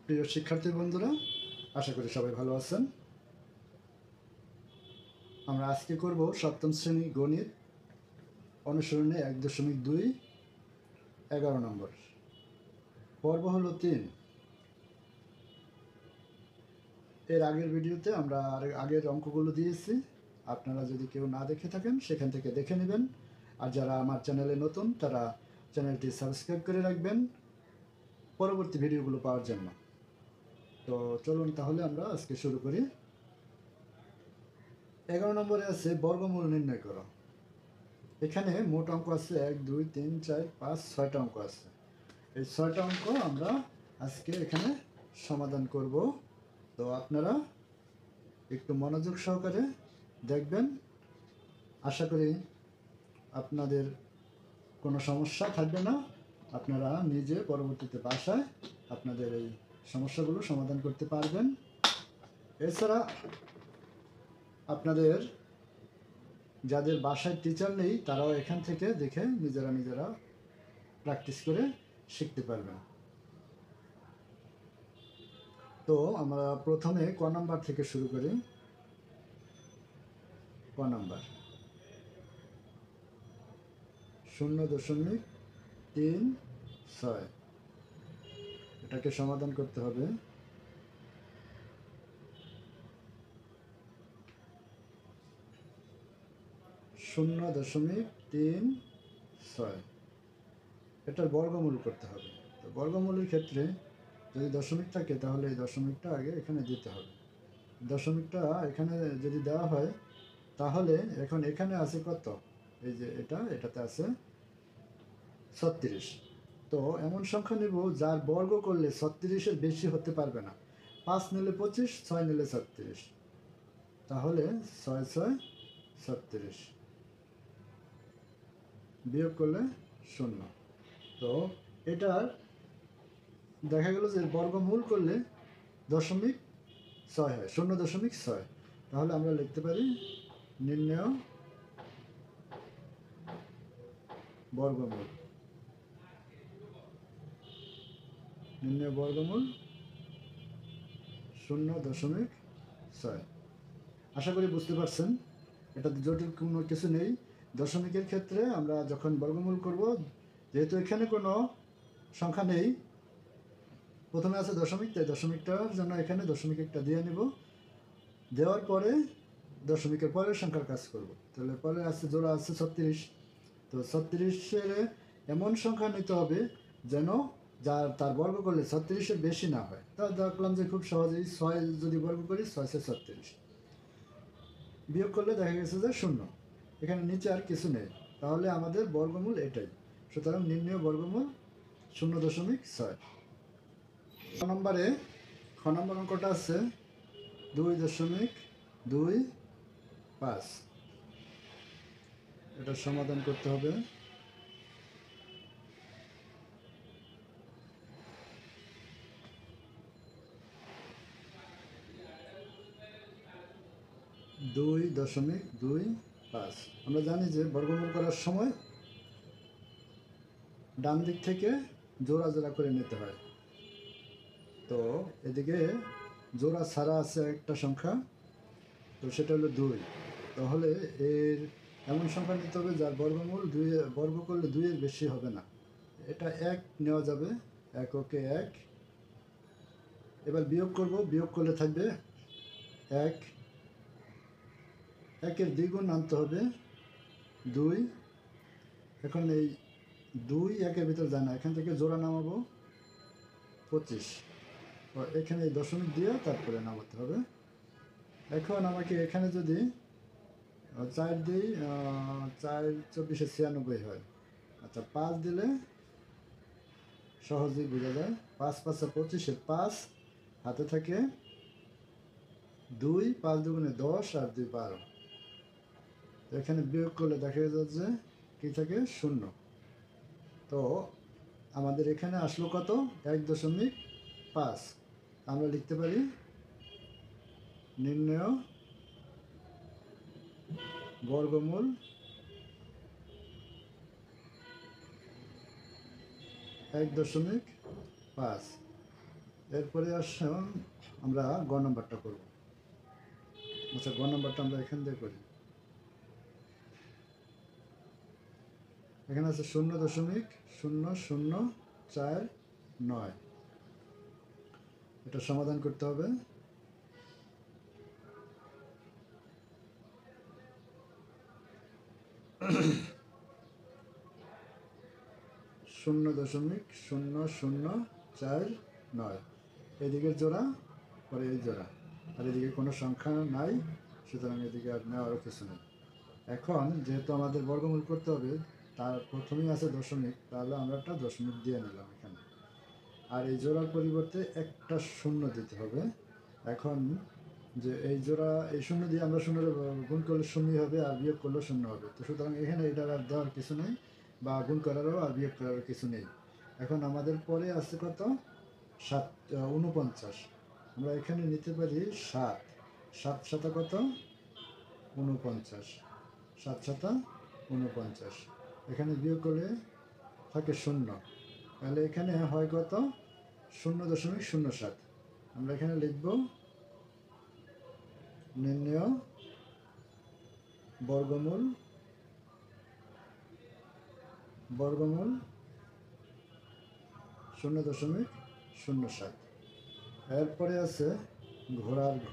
প্রিয় শিক্ষার্থী বন্ধুরা, আশা করি সবাই ভালো আছেন। আমরা আজকে করব সপ্তম শ্রেণী গণিত অনুসরণে 1.2 11 নম্বর পর্ব হলো 3। এর আগের ভিডিওতে আমরা আগের অঙ্কগুলো দিয়েছি। আপনারা যদি কেউ না দেখে থাকেন সেখান থেকে দেখে নেবেন, আর যারা আমার চ্যানেলে নতুন তারা চ্যানেলটি সাবস্ক্রাইব করে রাখবেন পরবর্তী ভিডিওগুলো পাওয়ার জন্য। তো চলুন তাহলে আমরা আজকে শুরু করি। 11 নম্বরে আছে বর্গমূল নির্ণয় করো। এখানে মোট অঙ্ক আছে 1 2 3 4 5 6টা অঙ্ক আছে। এই 6টা অঙ্ক আমরা আজকে এখানে সমাধান করব। তো আপনারা একটু মনোযোগ সহকারে দেখবেন। আশা করি আপনাদের কোনো সমস্যা থাকবে না। আপনারা নিজে পরবর্তীতে বাসায় আপনাদের এই সমস্যাগুলো সমাধান করতে পারবেন। এছাড়া আপনাদের যাদের বাসায় টিচার নেই তারাও এখান থেকে দেখে নিজেরা প্র্যাকটিস করে শিখতে পারবেন। তো আমরা প্রথমে ক নাম্বার থেকে শুরু করি। ক নাম্বার 0.36, এটাকে সমাধান করতে হবে। শূন্য দশমিক 3 6 এটার বর্গমূল করতে হবে। তো বর্গমূলের ক্ষেত্রে যদি দশমিক থাকে তাহলে এই দশমিকটা আগে এখানে দিতে হবে। দশমিকটা এখানে যদি দেওয়া হয় তাহলে এখন এখানে আছে কত, এই যে এটাতে আছে 36। তো এমন সংখ্যা নেব যার বর্গ করলে 36-এর বেশি হতে পারবে না। 5 নিলে 25, 6 নিলে 36, তাহলে 6 6 36 বিয়োগ করলে 0। তো এটার দেখা গেল যে বর্গমূল করলে 0.6 হয়, 0.6। তাহলে আমরা লিখতে পারি নির্ণয় বর্গমূল। নির্ণয় বর্গমূল 0.6। আশা করি বুঝতে পারছেন, এটাতে জটিল কোনো কিছু নেই। দশমিকের ক্ষেত্রে আমরা যখন বর্গমূল করব, যেহেতু এখানে কোনো সংখ্যা নেই, প্রথমে আছে দশমিক, তাই দশমিকটার জন্য এখানে দশমিক একটা দিয়ে নেব। দেওয়ার পরে দশমিকের পরের সংখ্যার কাজ করব। তাহলে পরে আছে জোড়া আছে 36। তো 36-এর এমন সংখ্যা নিতে হবে যেন তার বর্গ করলে 36-এর বেশি না হয়। তা দেখলাম যে খুব সহজেই 6 যদি বর্গ করি 6 6 36 বিয়োগ করলে দেখা গেছে যে 0। এখানে নিচে আর কিছু নেই, তাহলে আমাদের বর্গমূল এটাই। সুতরাং নির্ণয় বর্গমূল 0.6। খ নম্বর অঙ্কটা আছে 2.25। এটা সমাধান করতে হবে। দুই দশমিক 2.5। আমরা জানি যে বর্গমূল করার সময় ডান দিক থেকে জোড়া জোড়া করে নিতে হয়। তো এদিকে জোড়া ছাড়া আছে একটা সংখ্যা, তো সেটা হলো 2। তাহলে এর এমন সংখ্যা নিতে হবে যার বর্গমূল 2, বর্গ করলে 2-এর বেশি হবে না। এটা 1 নেওয়া যাবে, 1 ওকে 1। এবার বিয়োগ করব, বিয়োগ করলে থাকবে 1। 1-এর দ্বিগুণ আনতে হবে 2। এখন এই 2 1-এর ভিতর যায় না, এখান থেকে জোড়া নামাবো 25। এখানে এই দশমিক দিয়ে তারপরে নামাতে হবে। এখন আমাকে এখানে যদি 4 দিই, 4 24 96 হয়। আচ্ছা, 5 দিলে সহজেই বোঝা যায়। 5 5 25, 5 হাতে থাকে 2, 5 দুগুণে 10 আর 2 12। এখানে বিয়োগ করলে দেখা যাচ্ছে কি থাকে 0। তো আমাদের এখানে আসলো কত, 1.5। আমরা লিখতে পারি নির্ণয় বর্গমূল 1.5। এরপরে আসুন আমরা গ নম্বরটা করব। আচ্ছা, গ নম্বরটা আমরা এখান দিয়ে করি। এখানে আছে 0.0049। এটা সমাধান করতে হবে। 0.0049 এদিকের জোড়া পরে এই জোড়া, আর এদিকে কোনো সংখ্যা নাই, সুতরাং এদিকে আর নেওয়ারও কিছু নেই। এখন যেহেতু আমাদের বর্গমূল করতে হবে, তার প্রথমেই আছে দশমিক, তাহলে আমরা একটা দশমিক দিয়ে নিলাম এখানে। আর এই জোড়ার পরিবর্তে একটা শূন্য দিতে হবে। এখন যে এই জোড়া, এই শূন্য দিয়ে আমরা শূন্য গুণ করলে শূন্যই হবে, আর বিয়োগ করলেও শূন্য হবে। তো সুতরাং এখানে এটার আর দেওয়ার কিছু নেই, বা গুণ করারও আর বিয়োগ করারও কিছু নেই। এখন আমাদের পরে আছে কত? 49। আমরা এখানে নিতে পারি 7। 7 সাতা কত? 49। 7 সাতা 49। এখানে বিয়োগ করলে থাকে শূন্য, তাহলে এখানে হয় কত? 0.07। আমরা এখানে লিখব নির্ণয় বর্গমূল 0.07। এরপরে আছে ঘোড়ার ঘ,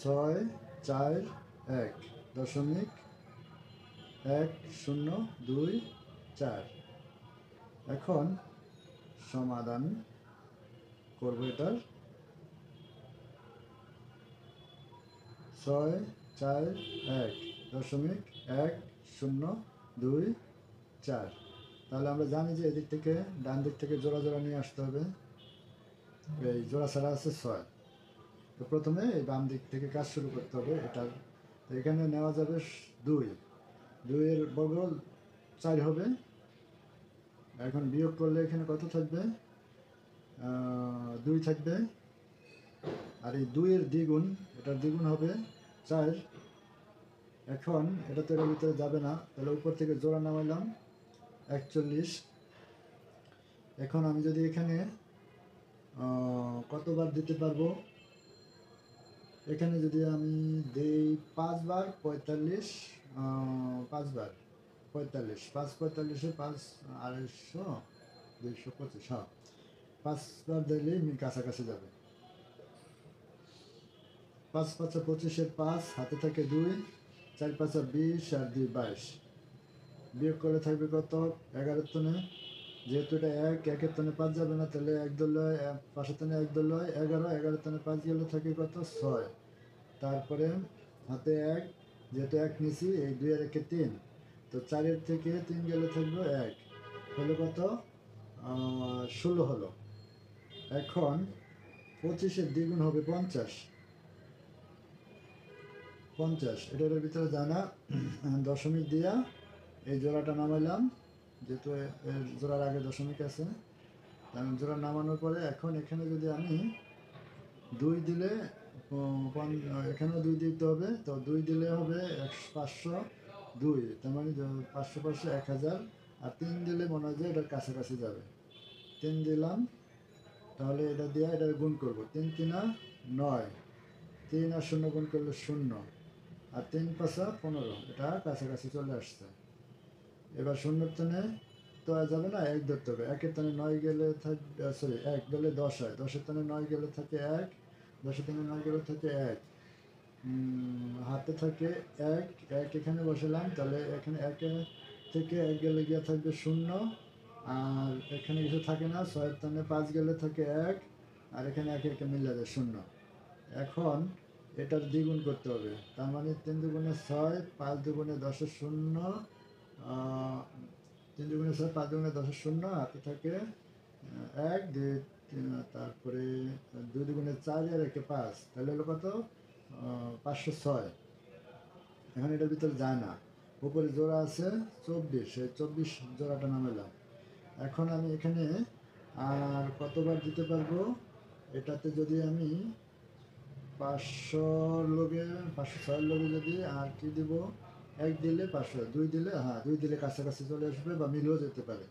641.1024। এখন সমাধান করব এটার। 641.1024। তাহলে আমরা জানি যে এদিক থেকে ডান দিক থেকে জোড়া জোড়া নিয়ে আসতে হবে। এই জোড়া ছাড়া আছে 6। তো প্রথমে এই বাম দিক থেকে কাজ শুরু করতে হবে এটার। এখানে নেওয়া যাবে 2। 2-এর বর্গ 4 হবে। এখন বিয়োগ করলে এখানে কত থাকবে? 2 থাকবে। আর এই 2-এর দ্বিগুণ, এটার দ্বিগুণ হবে 4। এখন এটা তো এর ভিতরে যাবে না, তাহলে উপর থেকে জোড়া নামাইলাম 41। এখন আমি যদি এখানে কতবার দিতে পারবো? এখানে যদি আমি দেই 5 বার 45, 5 বার 45, 5 45-এ 5 250, 225। হ্যাঁ, 5 বার দিলেই কাছাকাছি যাবে। 5 5 25-এর 5 হাতে থাকে 2, 4 5 20 আর 2 22। বিয়োগ করে থাকবে কত? 11-এর তনে। যেহেতু এটা 1-এর তনে 5 যাবে না, তাহলে 1 ধরলে 5-এর তনে 1 ধরলে 11, 11-এর তনে 5 গেলে থাকে কত? 6। তারপরে হাতে 1, যেহেতু 1 নিছি, এই 2 আর 1-এ 3, তো 4-এর থেকে 3 গেলে থাকবে 1, হলো কত? 16 হলো। এখন 25-এর দ্বিগুণ হবে 50। 50 এটার ভিতরে জানা দশমিক দিয়া এই জোড়াটা নামাইলাম, যেহেতু এর জোড়ার আগে দশমিক আছে। জোড়া নামানোর পরে এখন এখানে যদি আমি 2 দিলে, এখানেও 2 দিতে হবে, তো 2 দিলে হবে 502, তার মানে 500 500 1000। আর 3 দিলে মনে হয় যে এটার কাছাকাছি যাবে। 3 দিলাম, তাহলে এটা দিয়ে এটা গুণ করবো। 3 3 9, 3 আর 0 গুণ করলে 0, আর 3 5 15, এটা কাছাকাছি চলে আসছে। এবার 0-এর তনে তো আর যাবে না, 1 ধরতে হবে। 1-এর তনে 9 গেলে থাকবে, সরি 1 গেলে 10 হয়, 10-এর তনে 9 গেলে থাকে 1, 10-এর তনে 9 গেলে থাকে 1। হাতে থাকে 1, 1 এখানে বসালাম, তাহলে এখানে 1 থেকে 1 গেলে গিয়ে থাকবে 0, আর এখানে কিছু থাকে না। 6-এর তনে 5 গেলে থাকে 1, আর এখানে 1 1 মিলে যায় 0। এখন এটার দ্বিগুণ করতে হবে, তার মানে 3 দুগুণে 6, 5 দুগুণে 10-এর 0, 3 দুগুণে 6, 5 দুগুণে 10-এর 0, হাতে থাকে 1 2, তারপরে 2 দুগুণে 4 আর 1-এ 5, তাহলে হলো কত? 506। এখন এটার ভিতরে যায় না, উপরে জোড়া আছে 24, এই 24 জোড়াটা নামালাম। এখন আমি এখানে আর কতবার দিতে পারবো? এটাতে যদি আমি 500-র লগে 506-এর লগে যদি আর কি দিব, 1 দিলে 500, 2 দিলে, হ্যাঁ 2 দিলে কাছাকাছি চলে আসবে বা মিলেও যেতে পারে।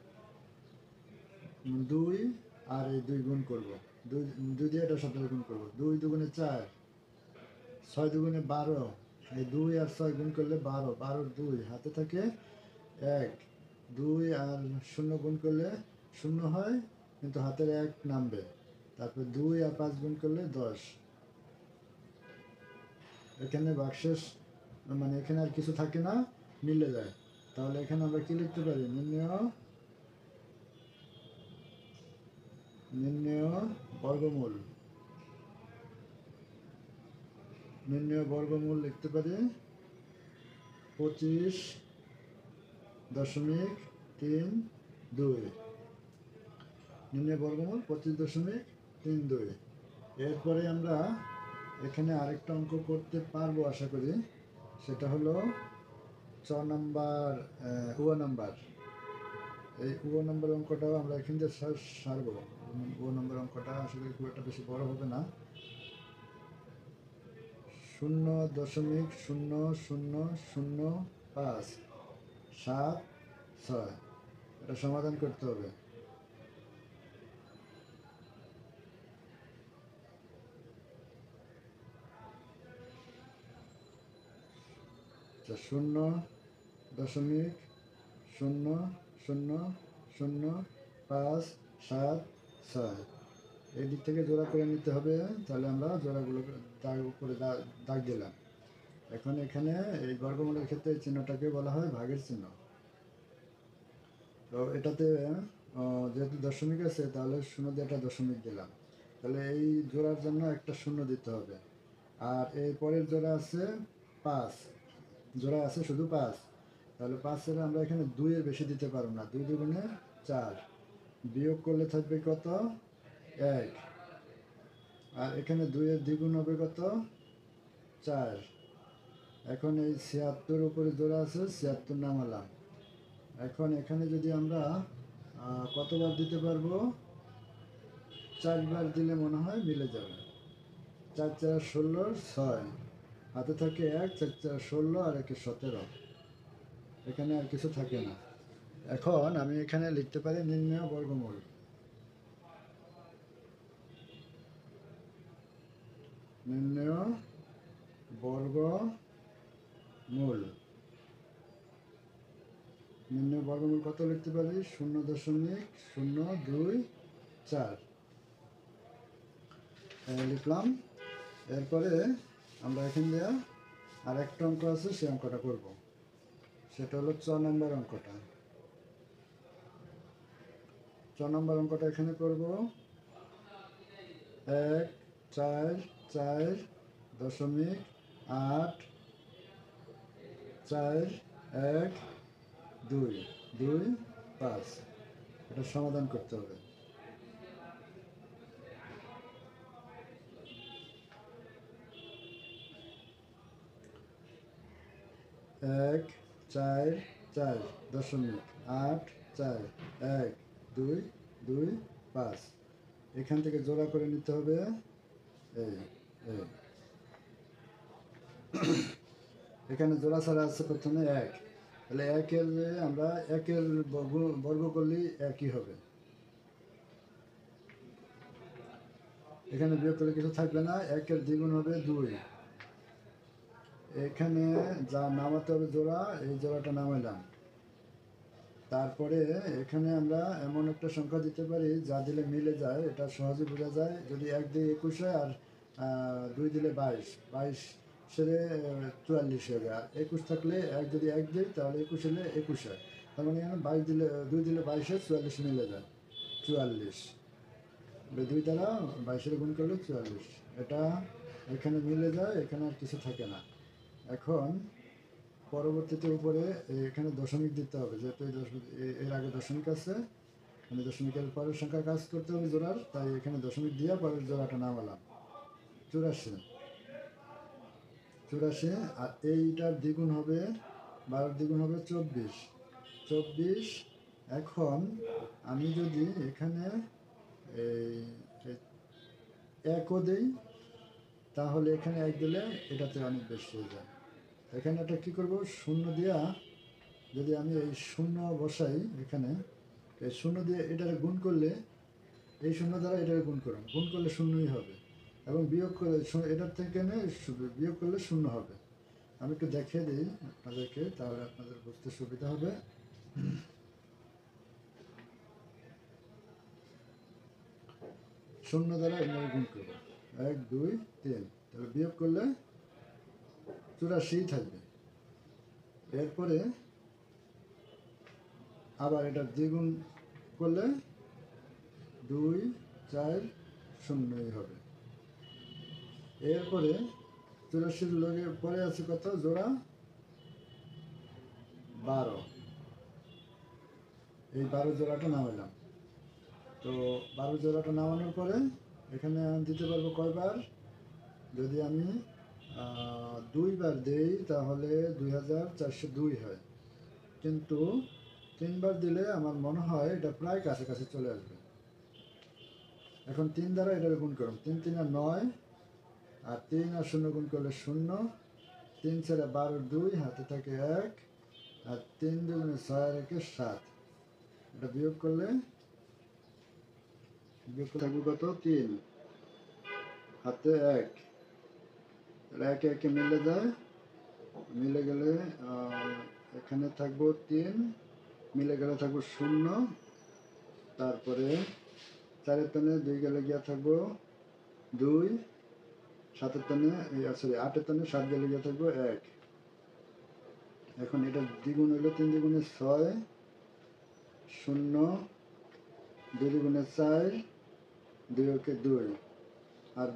2 আর এই 2 গুণ করব, 2 2 দিয়ে এটার সাথে গুণ করব, 2 দুগুণে 4, 6 দুগুণে 12, এই 2 আর 6 গুণ করলে 12, 12 2 হাতে থাকে 1, 2 আর 0 গুণ করলে 0 হয়, কিন্তু হাতের 1 নামবে। তারপর 2 আর 5 গুণ করলে 10। এখানে ভাগশেষ মানে এখানে আর কিছু থাকে না, মিলে যায়। তাহলে এখানে আমরা কি লিখতে পারি? নির্ণেয় বর্গমূল, নির্ণেয় বর্গমূল লিখতে পারি 25.32। নির্ণেয় বর্গমূল 25.32। এরপরে আমরা এখানে আরেকটা অঙ্ক করতে পারবো আশা করি, সেটা হলো 6 নাম্বার নাম্বার। এই নাম্বার অঙ্কটাও আমরা এখান থেকে সারবো। নাম্বার অঙ্কটা আসলে খুব একটা বেশি বড় হবে না, 0.000576। এটা সমাধান করতে হবে। আচ্ছা, 0.000576। এই দিক থেকে জোড়া করে নিতে হবে। তাহলে আমরা জোড়াগুলো দাগ উপরে দাগ দিলাম। এখন এখানে এই বর্গমূলের ক্ষেত্রে এই চিহ্নটাকে বলা হয় ভাগের চিহ্ন। তো এটাতে যেহেতু দশমিক আছে, তাহলে 0 দিয়ে একটা দশমিক দিলাম। তাহলে এই জোড়ার জন্য একটা 0 দিতে হবে। আর এই পরের জোড়া আছে 5, জোড়া আছে শুধু 5। তাহলে 5-এর আমরা এখানে 2 এর বেশি দিতে পারবো না, 2 দুগুণে 4, বিয়োগ করলে থাকবে কত? 1। আর এখানে 2 এর দ্বিগুণ হবে কত? 4। এখন এই 76 উপরে জোড়া আছে, 76 নামালাম। এখন এখানে যদি আমরা কতবার দিতে পারবো? 4 বার দিলে মনে হয় মিলে যাবে। 4 4 16, 6 হাতে থাকে 1, 4 4 16 আর 1 17। এখানে আর কিছু থাকে না। এখন আমি এখানে লিখতে পারি নির্ণেয় বর্গমূল। নির্ণেয় বর্গমূল, নির্ণেয় বর্গমূল কত লিখতে পারি? 0.024 লিখলাম। এরপরে আমরা এখান দিয়ে আর একটা অঙ্ক আছে, সেই অঙ্কটা করব। সেটা হলো 6 নম্বর অঙ্কটা। 6 নম্বর অঙ্কটা এখানে করব। 144.825। এটা সমাধান করতে হবে। 144.825। এখান থেকে জোড়া করে নিতে হবে। এই এখানে জোড়া ছাড়া আছে প্রথমে 1, তাহলে 1-এর আমরা 1-এর বর্গ করলেই 1-ই হবে। এখানে বিয়োগ করলে কিছু থাকবে না, 1-এর দ্বিগুণ হবে 2। এখানে যা নামাতে হবে জোড়া, এই জোড়াটা নামাইলাম। তারপরে এখানে আমরা এমন একটা সংখ্যা দিতে পারি যা দিলে মিলে যায়, এটা সহজে বোঝা যায়। যদি 1 দিয়ে 21 হয় আর 2 দিলে 22, 22 সেরে 44 হবে। আর 21 থাকলে যদি 1 দিই তাহলে 21 হলে 21 হয়। তার মানে এখানে 22 দিলে 2 দিলে 22 44 মিলে যায়, 44। 2 দ্বারা 22-এর গুণ করলে 44। এটা এখানে মিলে যায়, এখানে আর কিছু থাকে না। এখন পরবর্তীতে উপরে এখানে দশমিক দিতে হবে, যেহেতু এর আগে দশমিক আছে, মানে দশমিকের পরের সংখ্যা কাজ করতে হবে জোড়ার, তাই এখানে দশমিক দিয়ে পরের জোড়াটা নামালাম। 84। আর এইটার দ্বিগুণ হবে, 12-র দ্বিগুণ হবে 24। এখন আমি যদি এখানে এই 1ও দিই, তাহলে এখানে 1 দিলে এটাতে অনেক বেশি হয়ে যায়। এখানে একটা কী করবো, 0 দিয়া যদি আমি এই 0 বসাই এখানে, এই শূন্য দিয়ে এটাকে গুণ করলে, এই শূন্য দ্বারা এটাকে গুণ করুন, গুণ করলে শূন্যই হবে, এবং বিয়োগ করে এটার থেকে বিয়োগ করলে শূন্য হবে। আমি একটু দেখিয়ে দিই আপনাদেরকে, তাহলে আপনাদের বুঝতে সুবিধা হবে। শূন্য দ্বারা এভাবে গুণ করবো, 1 2 3, তাহলে বিয়োগ করলে 84 থাকবে। এরপরে আবার এটা দ্বিগুণ করলে 2 4 0ই হবে। এরপরে 84 লগে পরে আছে কত জোড়া, 12। এই 12 জোড়াটা নামাইলাম। তো 12 জোড়াটা নামানোর পরে এখানে দিতে পারবো কয়বার, যদি আমি 2 বার দেই তাহলে 2402 হয়, কিন্তু 3 বার দিলে আমার মনে হয় এটা প্রায় কাছাকাছি চলে আসবে। এখন 3 দ্বারা এটাকে গুণ করুন, 3 3 9, আর 3 আর 0 গুণ করলে 0, 3 4 12 2, হাতে থাকে 1, আর 3 2 6 আর 1 7। এটা বিয়োগ করলে থাকবে কত, 3, হাতে 1, 1 1 মিলে যায়, মিলে গেলে এখানে থাকবো 3, মিলে গেলে থাকবো 0, তারপরে 4 টানে 2 গেলে গিয়া থাকবো 2, 7 টানে সরি 8 টানে 7 গেলে গিয়া থাকবো 1। এখন এটা দ্বিগুণ হইলো, 3 দ্বিগুণে 6, 0, 2 দ্বিগুণে 4, 2 ওকে 2, আর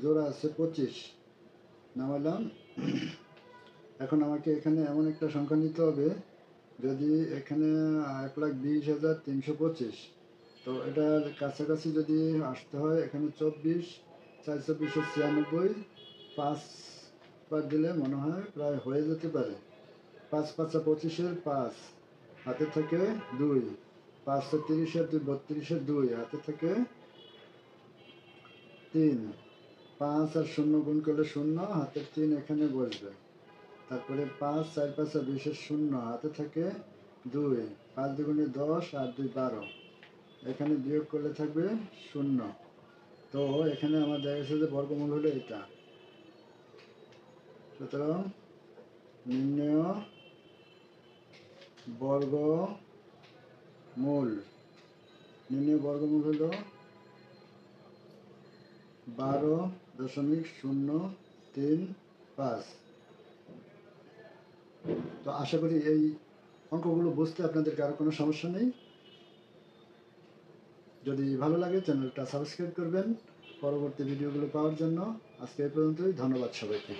জোড়া আছে 25, নামালাম। এখন আমাকে এখানে এমন একটা সংখ্যা নিতে হবে, যদি এখানে 1,20,325, তো এটার কাছাকাছি যদি আসতে হয়, এখানে 24, 4 24 96, 5 বার দিলে মনে হয় প্রায় হয়ে যেতে পারে। 5 5 25-এর 5, হাতে থাকে 2, 5 30-এর 2, 32-এর 2, হাতে থাকে 3, 5 আর 0 গুণ করলে 0, হাতের 3 এখানে বসবে। তারপরে 5 4 5 20-এর 0, হাতে থাকে 2, 5 দুগুণে 10, আর 2 12, এখানে বিয়োগ করলে থাকবে 0। তো এখানে আমার দেখা গেছে যে বর্গমূল হলো এটা। সুতরাং নির্ণয় বর্গমূল, নির্ণয় বর্গমূল হলো 12.035। তো আশা করি এই অঙ্কগুলো বুঝতে আপনাদের কারো কোনো সমস্যা নেই। যদি ভালো লাগে চ্যানেলটা সাবস্ক্রাইব করবেন পরবর্তী ভিডিওগুলো পাওয়ার জন্য। আজকে এই পর্যন্তই, ধন্যবাদ সবাইকে।